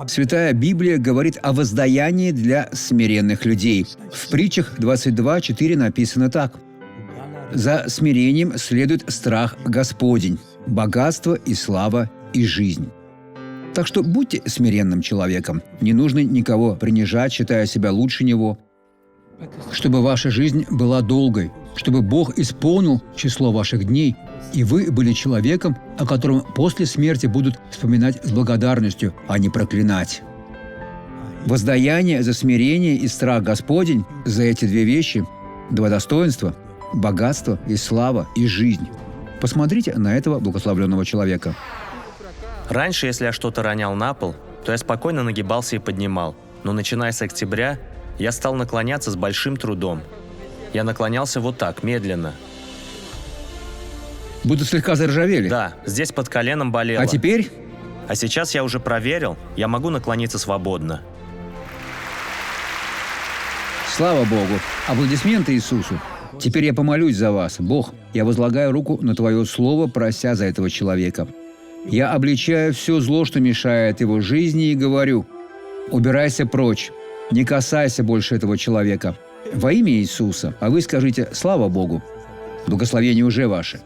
Святая Библия говорит о воздаянии для смиренных людей. В притчах 22:4 написано так. «За смирением следует страх Господень, богатство и слава и жизнь». Так что будьте смиренным человеком. Не нужно никого принижать, считая себя лучше него. Чтобы ваша жизнь была долгой, чтобы Бог исполнил число ваших дней, и вы были человеком, о котором после смерти будут вспоминать с благодарностью, а не проклинать. Воздаяние за смирение и страх Господень за эти две вещи, два достоинства – богатство и слава и жизнь. Посмотрите на этого благословленного человека. Раньше, если я что-то ронял на пол, то я спокойно нагибался и поднимал. Но начиная с октября, я стал наклоняться с большим трудом. Я наклонялся вот так, медленно. Будто слегка заржавели. Да, здесь под коленом болело. А теперь? А сейчас я уже проверил, я могу наклониться свободно. Слава Богу! Аплодисменты Иисусу! Теперь я помолюсь за вас. Бог, я возлагаю руку на Твое Слово, прося за этого человека. Я обличаю все зло, что мешает его жизни, и говорю: убирайся прочь, не касайся больше этого человека. Во имя Иисуса. А вы скажите: слава Богу! Благословение уже ваше.